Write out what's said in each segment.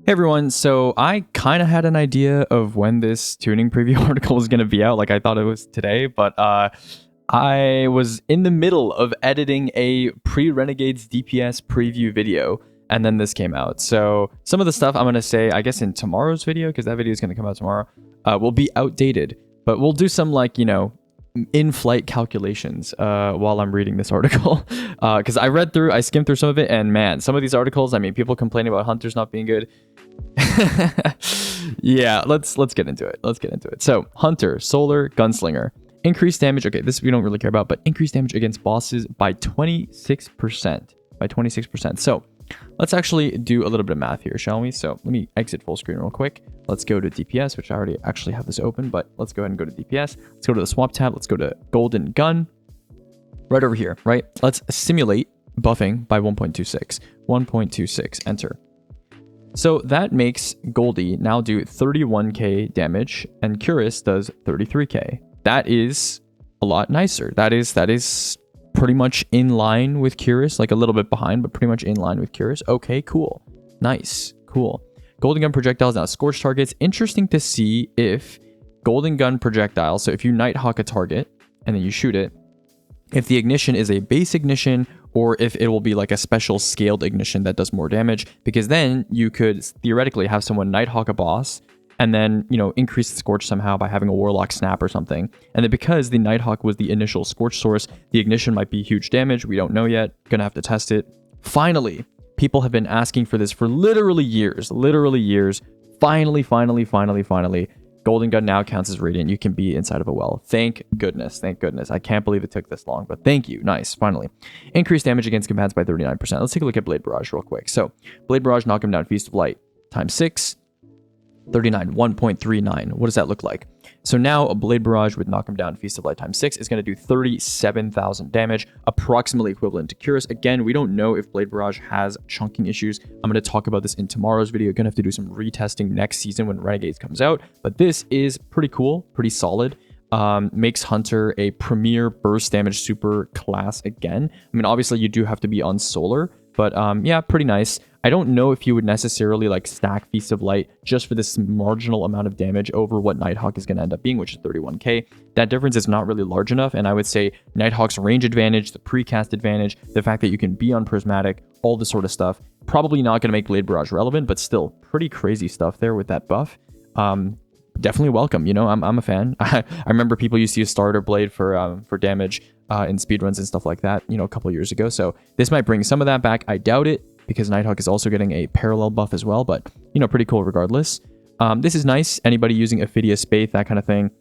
Hey everyone, so I kind of had an idea of when this tuning preview article was going to be out. Like I thought it was today, but I was in the middle of editing a pre-Renegades DPS preview video, and then this came out. So some of the stuff I'm going to say, I guess in tomorrow's video, because that video is going to come out tomorrow, will be outdated. But we'll do some in-flight calculations while I'm reading this article. Because I skimmed through some of it, and man, some of these articles, I mean, people complaining about hunters not being good. Yeah, let's get into it. So, Hunter, Solar, Gunslinger. Increased damage. Okay, this we don't really care about, but increased damage against bosses by 26%. So, let's actually do a little bit of math here, shall we? So, let me exit full screen real quick. Let's go to DPS, which I already actually have this open, but let's go ahead and go to DPS. Let's go to the swap tab. Let's go to Golden Gun. Right over here, right? Let's simulate buffing by 1.26. 1.26, enter. So that makes Goldie now do 31k damage, and Curus does 33k. That is a lot nicer. That is pretty much in line with Curus, like a little bit behind, but pretty much in line with Curus. Okay, cool. Nice. Cool. Golden Gun projectiles now scorch targets. Interesting to see if Golden Gun projectile, so if you Nighthawk a target and then you shoot it, if the ignition is a base ignition or if it will be like a special scaled ignition that does more damage, because then you could theoretically have someone Nighthawk a boss and then, increase the scorch somehow by having a Warlock snap or something. And then because the Nighthawk was the initial scorch source, the ignition might be huge damage. We don't know yet. Gonna have to test it. Finally, people have been asking for this for literally years. Finally. Golden Gun now counts as Radiant. You can be inside of a well. Thank goodness. I can't believe it took this long, but thank you. Nice, finally. Increased damage against combatants by 39%. Let's take a look at Blade Barrage real quick. So, Blade Barrage, knock him down, Feast of Light, times 6, 39, 1.39. What does that look like? So now a Blade Barrage with knock him down, Feast of Light times 6 is going to do 37,000 damage, approximately equivalent to Curus. Again, we don't know if Blade Barrage has chunking issues. I'm going to talk about this in tomorrow's video. Going to have to do some retesting next season when Renegades comes out. But this is pretty cool, pretty solid. Makes Hunter a premier burst damage super class again. I mean, obviously you do have to be on Solar, but yeah, pretty nice. I don't know if you would necessarily stack Feast of Light just for this marginal amount of damage over what Nighthawk is going to end up being, which is 31k. That difference is not really large enough, and I would say Nighthawk's range advantage, the precast advantage, the fact that you can be on Prismatic, all this sort of stuff, probably not going to make Blade Barrage relevant, but still pretty crazy stuff there with that buff. Definitely welcome. I'm a fan. I remember people used to use Starter Blade for damage in speedruns and stuff like that, a couple years ago. So this might bring some of that back. I doubt it, because Nighthawk is also getting a parallel buff as well, but pretty cool regardless. This is nice. Anybody using Ophidia Spaith, that kind of thing,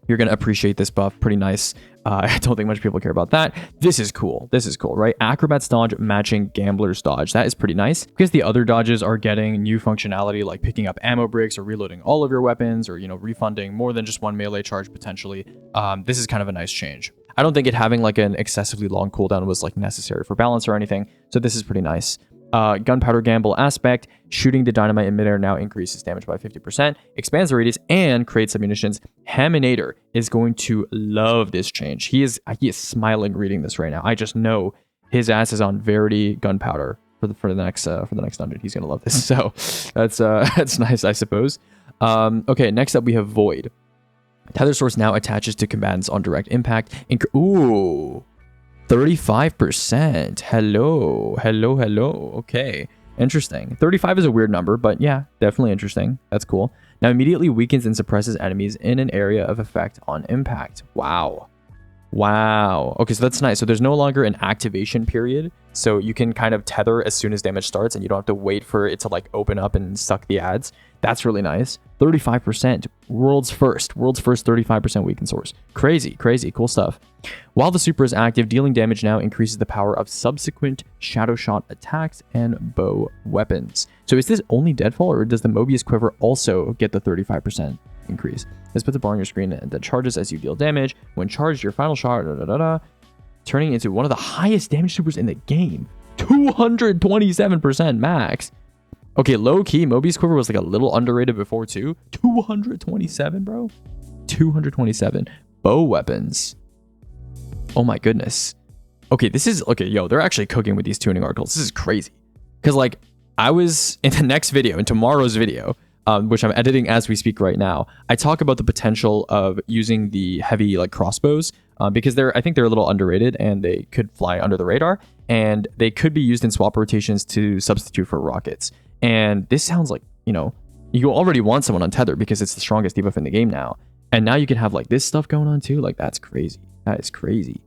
you're going to appreciate this buff. Pretty nice. I don't think much people care about that. This is cool, right? Acrobat's dodge matching Gambler's dodge. That is pretty nice, because the other dodges are getting new functionality like picking up ammo bricks or reloading all of your weapons, or refunding more than just one melee charge potentially. This is kind of a nice change. I don't think it having an excessively long cooldown was necessary for balance or anything, so this is pretty nice. Gunpowder Gamble aspect, shooting the dynamite in midair now increases damage by 50%, expands the radius, and creates submunitions. Haminator is going to love this change. He is smiling reading this right now. I just know his ass is on Verity Gunpowder for the next dungeon. He's gonna love this. So that's nice, I suppose. Okay, next up we have Void. Tether source now attaches to combatants on direct impact. Ooh. 35%. Hello. Okay. Interesting. 35 is a weird number, but yeah, definitely interesting. That's cool. Now immediately weakens and suppresses enemies in an area of effect on impact. Wow. Okay, so that's nice. So there's no longer an activation period. So you can kind of tether as soon as damage starts, and you don't have to wait for it to open up and suck the ads. That's really nice. 35%. World's first 35% weaken source. Crazy, cool stuff. While the super is active, dealing damage now increases the power of subsequent shadow shot attacks and bow weapons. So is this only Deadfall, or does the Mobius Quiver also get the 35% increase? This puts a bar on your screen that charges as you deal damage. When charged, your final shot, turning into one of the highest damage supers in the game. 227% max. Okay, low-key, Mobius Quiver was a little underrated before too. 227, bro. 227. Bow weapons. Oh my goodness. Okay, they're actually cooking with these tuning articles. This is crazy. Because I was in the next video, in tomorrow's video, which I'm editing as we speak right now, I talk about the potential of using the heavy like crossbows because I think they're a little underrated and they could fly under the radar, and they could be used in swap rotations to substitute for rockets. And this sounds like, you know, you already want someone on tether because it's the strongest debuff in the game now. And now you can have like this stuff going on too. Like that's crazy. That is crazy.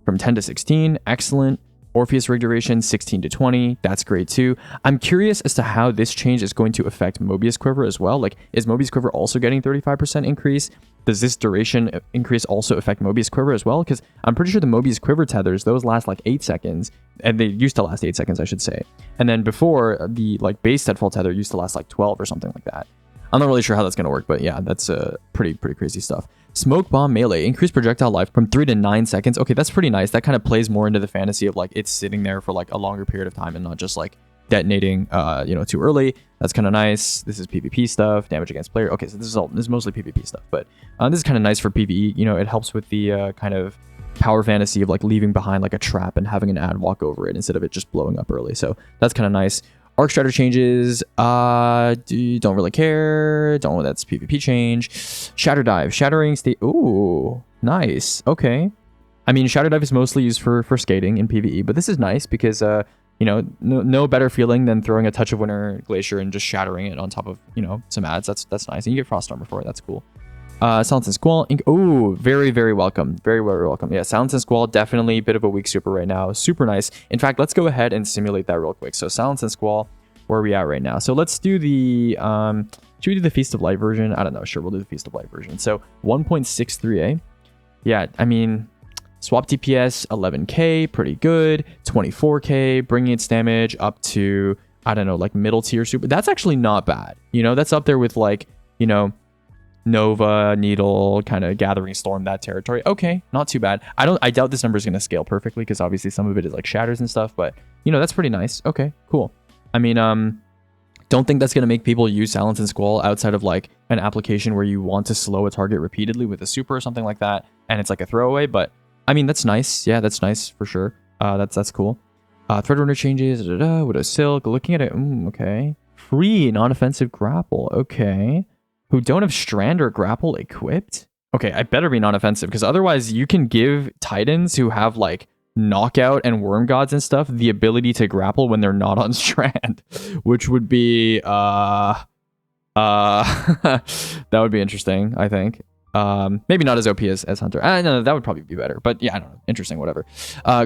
From 10 to 16, excellent. Orpheus rig duration 16 to 20, that's great too. I'm curious as to how this change is going to affect Mobius Quiver as well. Like, is Mobius Quiver also getting 35% increase? Does this duration increase also affect Mobius Quiver as well? Because I'm pretty sure the Mobius Quiver tethers, those last like 8 seconds, and they used to last 8 seconds, I should say. And then before, the like base Deadfall tether used to last like 12 or something like that. I'm not really sure how that's going to work, but yeah, that's pretty crazy stuff. Smoke Bomb Melee, increased projectile life from 3 to 9 seconds. Okay, that's pretty nice. That kind of plays more into the fantasy of like it's sitting there for like a longer period of time and not just like detonating you know, too early. That's kind of nice. This is PvP stuff, damage against player. Okay, so this is mostly PvP stuff, but this is kind of nice for PvE. You know, it helps with the kind of power fantasy of like leaving behind like a trap and having an ad walk over it instead of it just blowing up early. So that's kind of nice. Arc Strider changes, don't really care. Don't, that's PvP change. Shatter Dive, shattering state. Ooh, nice. Okay. I mean, Shatter Dive is mostly used for skating in PvE, but this is nice because, you know, no better feeling than throwing a Touch of Winter Glacier and just shattering it on top of, you know, some ads. That's nice. And you get Frost Armor for it. That's cool. Silence and Squall. Ooh, very welcome. Very welcome. Yeah, Silence and Squall, definitely a bit of a weak super right now. Super nice. In fact, let's go ahead and simulate that real quick. So Silence and Squall, where are we at right now? So let's do the, should we do the Feast of Light version? I don't know. Sure, we'll do the Feast of Light version. So 1.63A. Yeah, I mean, swap DPS 11k, pretty good. 24k, bringing its damage up to, I don't know, like middle tier super. That's actually not bad. You know, that's up there with like, you know, Nova, Needle, kind of Gathering Storm, that territory. Okay, not too bad. I doubt this number is going to scale perfectly because obviously some of it is like shatters and stuff, but you know, that's pretty nice. Okay, cool. I mean, don't think that's going to make people use Silence and Squall outside of like an application where you want to slow a target repeatedly with a super or something like that, and it's like a throwaway, but I mean, that's nice. Yeah, that's nice for sure. That's cool. Threadrunner changes, Widow Silk, looking at it, okay. Free non-offensive grapple, okay. Who don't have strand or grapple equipped? Okay, I better be non-offensive because otherwise you can give Titans who have like knockout and worm gods and stuff the ability to grapple when they're not on strand, which would be that would be interesting, I think. Maybe not as OP as Hunter. No, that would probably be better, but yeah, I don't know. Interesting, whatever.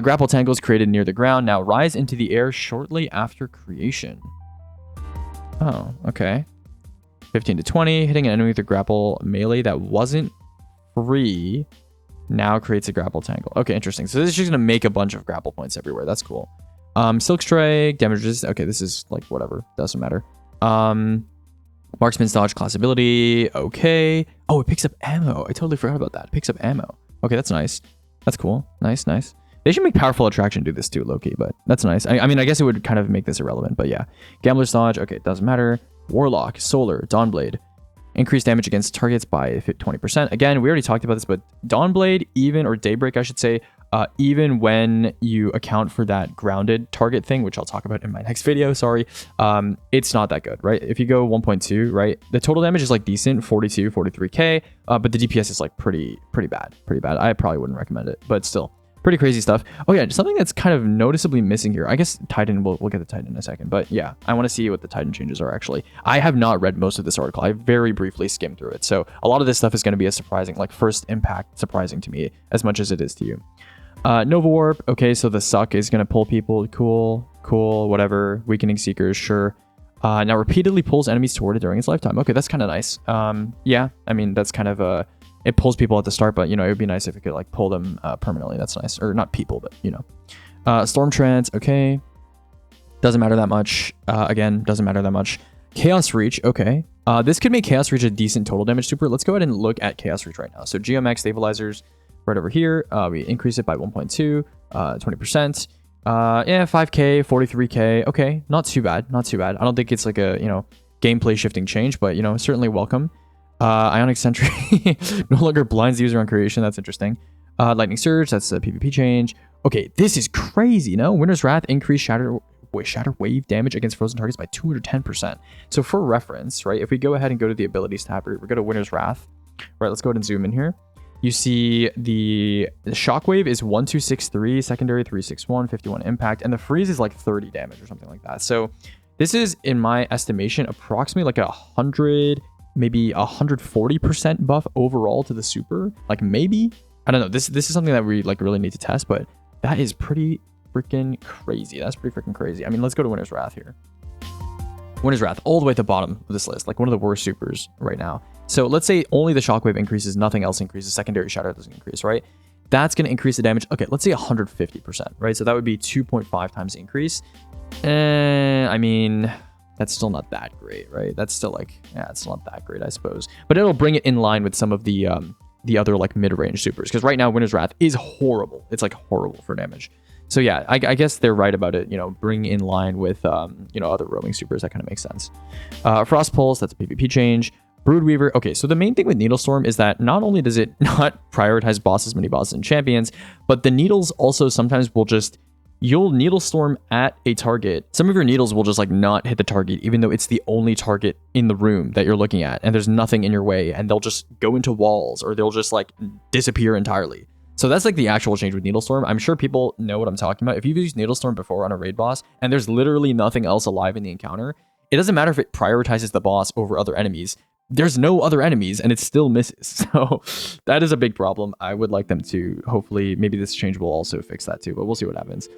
Grapple tangles created near the ground now rise into the air shortly after creation. Oh, okay. 15 to 20, hitting an enemy with a grapple melee that wasn't free now creates a grapple tangle. Okay, interesting. So this is just gonna make a bunch of grapple points everywhere. That's cool. Silk Strike, damages. Okay, this is like whatever, doesn't matter. Marksman's dodge class ability. Okay. Oh, it picks up ammo. I totally forgot about that. It picks up ammo. Okay, that's nice. That's cool. Nice. They should make Powerful Attraction do this too, low-key, but that's nice. I mean, I guess it would kind of make this irrelevant, but yeah. Gambler's dodge. Okay, it doesn't matter. Warlock, Solar, Dawnblade. Increased damage against targets by 20%. Again, we already talked about this, but Dawnblade, even, or Daybreak, I should say, even when you account for that grounded target thing, which I'll talk about in my next video, sorry, it's not that good, right? If you go 1.2, right, the total damage is like decent, 42, 43k, but the DPS is like pretty bad. I probably wouldn't recommend it, but still. Pretty crazy stuff. Oh yeah, something that's kind of noticeably missing here. I guess Titan, we'll get the Titan in a second. But yeah, I want to see what the Titan changes are actually. I have not read most of this article. I very briefly skimmed through it. So a lot of this stuff is going to be a surprising, like first impact surprising to me as much as it is to you. Nova Warp. Okay, so the suck is going to pull people. Cool, whatever. Weakening Seekers, sure. Now repeatedly pulls enemies toward it during its lifetime. Okay, that's kind of nice. Yeah, I mean, that's kind of it pulls people at the start, but you know, it would be nice if it could like pull them permanently. That's nice. Or not people, but you know. Storm Trance, okay. Doesn't matter that much. Again, doesn't matter that much. Chaos Reach, okay. This could make Chaos Reach a decent total damage super. Let's go ahead and look at Chaos Reach right now. So Geomax Stabilizers right over here. We increase it by 1.2, 20%. Yeah, 5k, 43k. Okay, not too bad. I don't think it's like a, you know, gameplay shifting change, but you know, certainly welcome. Ionic Sentry no longer blinds the user on creation. That's interesting. Lightning Surge, that's a PvP change. Okay, this is crazy, no? Winter's Wrath, increased shatter shatter wave damage against frozen targets by 210%. So for reference, right, if we go ahead and go to the abilities tab, we go to Winter's Wrath, right, let's go ahead and zoom in here. You see the shockwave is 1263, secondary 361, 51 impact, and the freeze is like 30 damage or something like that. So this is, in my estimation, approximately like 100, maybe 140% buff overall to the super. Like maybe, I don't know. This is something that we like really need to test, but that is pretty freaking crazy. That's pretty freaking crazy. I mean, let's go to Winter's Wrath here. Winter's Wrath, all the way at the bottom of this list, like one of the worst supers right now. So let's say only the shockwave increases, nothing else increases, secondary shatter doesn't increase, right? That's going to increase the damage. Okay, let's say 150%, right? So that would be 2.5 times the increase. I mean, that's still not that great, right? That's still like, yeah, it's not that great, I suppose. But it'll bring it in line with some of the other like mid-range supers, because right now Winter's Wrath is horrible. It's like horrible for damage. So yeah, I guess they're right about it, you know, bring in line with, you know, other roaming supers. That kind of makes sense. Frost Pulse, that's a PvP change. Broodweaver. Okay, so the main thing with Needlestorm is that not only does it not prioritize bosses, mini bosses, and champions, but the needles also sometimes will just, you'll Needlestorm at a target. Some of your needles will just like not hit the target, even though it's the only target in the room that you're looking at, and there's nothing in your way, and they'll just go into walls, or they'll just like disappear entirely. So that's like the actual change with Needlestorm. I'm sure people know what I'm talking about. If you've used Needlestorm before on a raid boss, and there's literally nothing else alive in the encounter, it doesn't matter if it prioritizes the boss over other enemies. There's no other enemies and it still misses. So that is a big problem. I would like them to, hopefully, maybe this change will also fix that too, but we'll see what happens.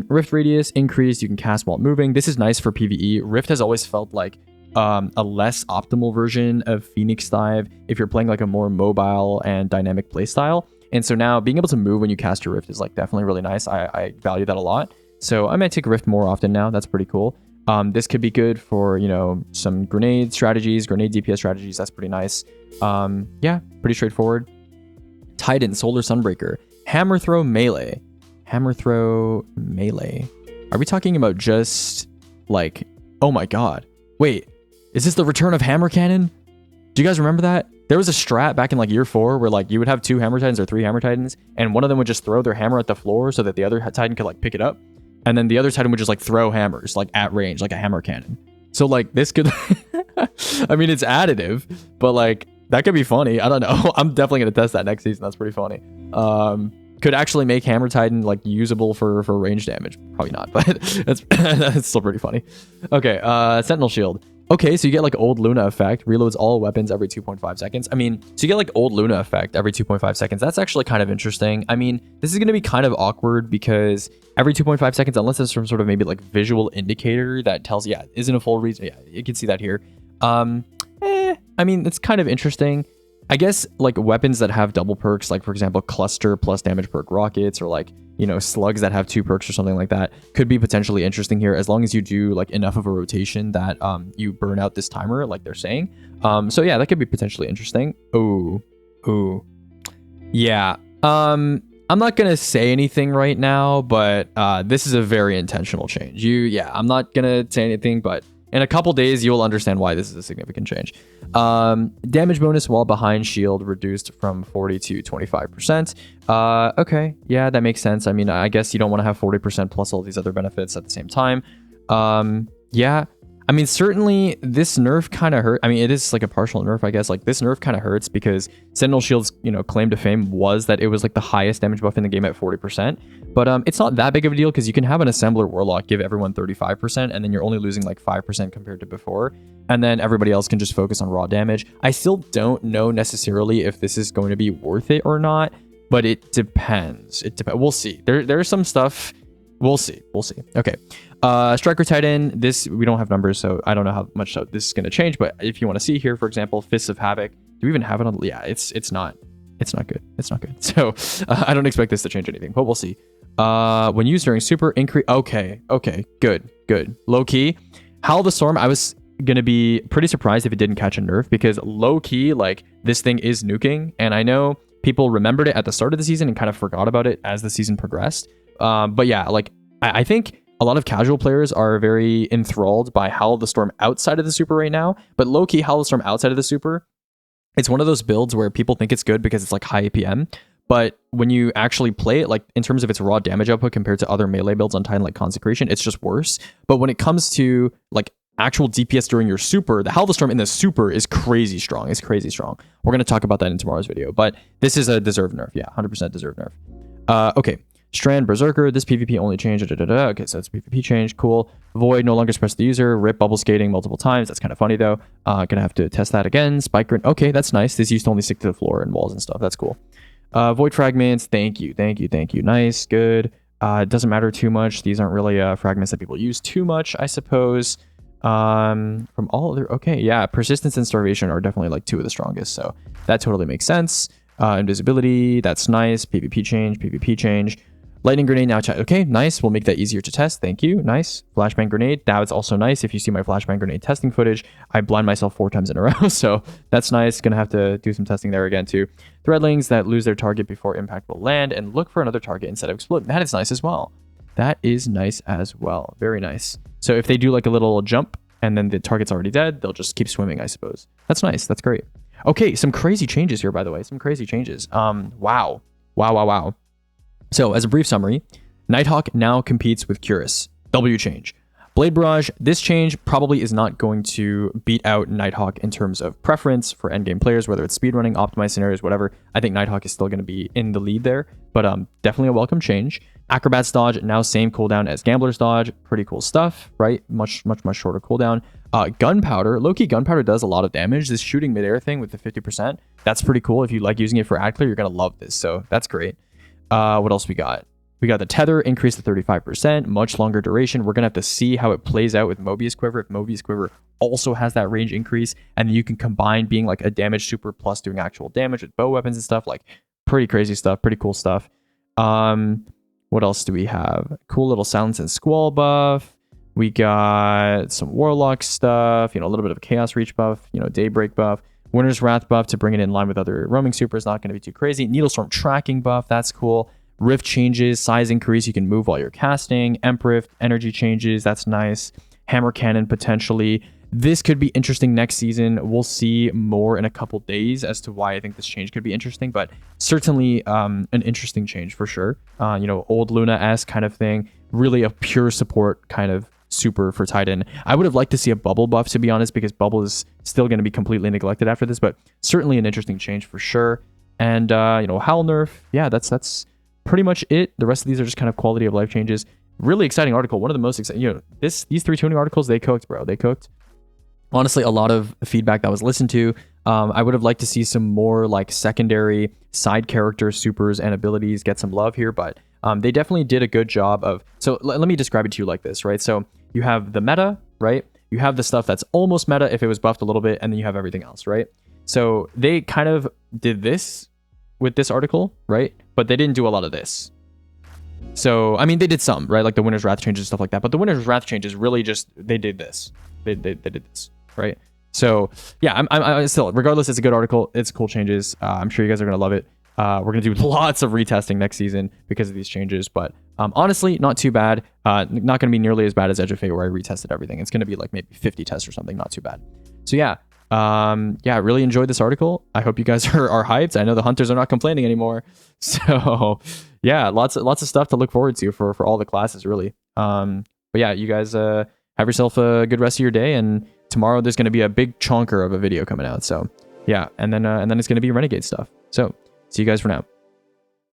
Rift radius increased. You can cast while moving. This is nice for PvE. Rift has always felt like a less optimal version of Phoenix Dive if you're playing like a more mobile and dynamic playstyle. And so now being able to move when you cast your Rift is like definitely really nice. I value that a lot. So I might take Rift more often now. That's pretty cool. This could be good for, you know, some grenade strategies, grenade DPS strategies. That's pretty nice. Yeah, pretty straightforward. Titan, Solar Sunbreaker, Hammer Throw Melee. Hammer Throw Melee. Are we talking about just like, oh my god. Wait, is this the return of Hammer Cannon? Do you guys remember that? There was a strat back in like year 4 where like you would have 2 Hammer Titans or 3 Hammer Titans, and one of them would just throw their hammer at the floor so that the other Titan could like pick it up. And then the other Titan would just like throw hammers like at range, like a hammer cannon. So like this could, I mean, it's additive, but like that could be funny. I don't know. I'm definitely going to test that next season. That's pretty funny. Could actually make Hammer Titan like usable for range damage. Probably not, but that's still pretty funny. Okay, Sentinel Shield. Okay, so you get like old Luna effect, reloads all weapons every 2.5 seconds. I mean, so you get like old Luna effect every 2.5 seconds. That's actually kind of interesting. I mean, this is going to be kind of awkward because every 2.5 seconds, unless there's some sort of maybe like visual indicator that tells, yeah, isn't a full reason. Yeah, you can see that here. I mean, it's kind of interesting. I guess like weapons that have double perks, like for example, cluster plus damage perk rockets, or like, you know, slugs that have 2 perks or something like that, could be potentially interesting here as long as you do like enough of a rotation that you burn out this timer, like they're saying. So yeah, that could be potentially interesting. Ooh. Yeah. I'm not gonna say anything right now, but this is a very intentional change. I'm not gonna say anything, but in a couple days, you will understand why this is a significant change. Damage bonus while behind shield reduced from 40 to 25%. Okay, yeah, that makes sense. I mean, I guess you don't want to have 40% plus all these other benefits at the same time. Yeah, I mean, certainly this nerf kind of hurt. I mean, it is like a partial nerf, I guess. Like this nerf kind of hurts because Sentinel Shield's, you know, claim to fame was that it was like the highest damage buff in the game at 40%. But it's not that big of a deal because you can have an Assembler Warlock give everyone 35%, and then you're only losing like 5% compared to before. And then everybody else can just focus on raw damage. I still don't know necessarily if this is going to be worth it or not, but it depends. We'll see. There's some stuff. We'll see. Okay. Striker Titan, this, we don't have numbers, so I don't know how much this is going to change, but if you want to see here, for example, Fists of Havoc, do we even have it on? Yeah, it's not good. So I don't expect this to change anything, but we'll see. When used during super increase, okay, good. Low key, Howl of the Storm, I was going to be pretty surprised if it didn't catch a nerf, because low key, like, this thing is nuking, and I know people remembered it at the start of the season and kind of forgot about it as the season progressed. But yeah, like, I think a lot of casual players are very enthralled by Howl of the Storm outside of the super right now, but low-key Howl of the Storm outside of the super, it's one of those builds where people think it's good because it's like high APM, but when you actually play it, like in terms of its raw damage output compared to other melee builds on Titan like Consecration, it's just worse. But when it comes to like actual DPS during your super, the Halvestorm in the super is crazy strong. It's crazy strong. We're going to talk about that in tomorrow's video, but this is a deserved nerf. Yeah, 100% deserved nerf. Okay. Strand, Berserker, this PvP only change. Okay, so it's PvP change. Cool. Void no longer suppress the user. Rip bubble skating multiple times. That's kind of funny though. Gonna have to test that again. Spike grenade. Okay, that's nice. This used to only stick to the floor and walls and stuff. That's cool. Void fragments. Thank you. Nice. Good. It doesn't matter too much. These aren't really fragments that people use too much, I suppose. From all other. Okay, yeah. Persistence and starvation are definitely like two of the strongest. So that totally makes sense. Invisibility. That's nice. PvP change. Lightning grenade now. Okay, nice. We'll make that easier to test. Thank you. Nice. Flashbang grenade. Now it's also nice. If you see my flashbang grenade testing footage, I blind myself 4 times in a row. So that's nice. Gonna have to do some testing there again too. Threadlings that lose their target before impact will land and look for another target instead of explode. That is nice as well. That is nice as well. Very nice. So if they do like a little jump and then the target's already dead, they'll just keep swimming, I suppose. That's nice. That's great. Okay, some crazy changes here, by the way. Some crazy changes. Wow. So, as a brief summary, Nighthawk now competes with Cuirass. W change. Blade Barrage, this change probably is not going to beat out Nighthawk in terms of preference for endgame players, whether it's speedrunning, optimized scenarios, whatever. I think Nighthawk is still going to be in the lead there, but definitely a welcome change. Acrobat's Dodge, now same cooldown as Gambler's Dodge. Pretty cool stuff, right? Much shorter cooldown. Gunpowder, low-key Gunpowder does a lot of damage. This shooting midair thing with the 50%, that's pretty cool. If you like using it for ad clear, you're going to love this, so that's great. What else we got? We got the tether increase to 35%, much longer duration. We're going to have to see how it plays out with Mobius Quiver. If Mobius Quiver also has that range increase, and then you can combine being like a damage super plus doing actual damage with bow weapons and stuff, like pretty crazy stuff, pretty cool stuff. What else do we have? Cool little Silence and Squall buff. We got some Warlock stuff, a little bit of a Chaos Reach buff, Daybreak buff. Winter's Wrath buff to bring it in line with other roaming supers, not going to be too crazy. Needlestorm tracking buff, that's cool. Rift changes, size increase, you can move while you're casting. Emprift, energy changes, that's nice. Hammer Cannon potentially. This could be interesting next season. We'll see more in a couple days as to why I think this change could be interesting, but certainly an interesting change for sure. Old Luna-esque kind of thing. Really a pure support kind of super for Titan. I would have liked to see a bubble buff, to be honest, because bubble is still going to be completely neglected after this, but certainly an interesting change for sure. And Howl nerf, yeah, that's pretty much it. The rest of these are just kind of quality of life changes. Really exciting article. One of the most exciting, these 3 tuning articles, they cooked, bro. They cooked. Honestly, a lot of feedback that was listened to. I would have liked to see some more like secondary side character supers and abilities get some love here, but they definitely did a good job of. So let me describe it to you like this, right? So you have the meta, right? You have the stuff that's almost meta if it was buffed a little bit, and then you have everything else, right? So they kind of did this with this article, right? But they didn't do a lot of this. So, I mean, they did some, right? Like the Winter's Wrath changes and stuff like that. But the Winter's Wrath changes really just, they did this. They did this, right? So, yeah, I'm still, regardless, it's a good article. It's cool changes. I'm sure you guys are going to love it. We're going to do lots of retesting next season because of these changes. But honestly, not too bad. Not going to be nearly as bad as Edge of Fate where I retested everything. It's going to be like maybe 50 tests or something. Not too bad. So, yeah. I really enjoyed this article. I hope you guys are hyped. I know the hunters are not complaining anymore. So yeah, lots of stuff to look forward to for all the classes really. But yeah, you guys have yourself a good rest of your day, and tomorrow there's going to be a big chonker of a video coming out. So yeah, and then it's going to be Renegade stuff. So see you guys for now.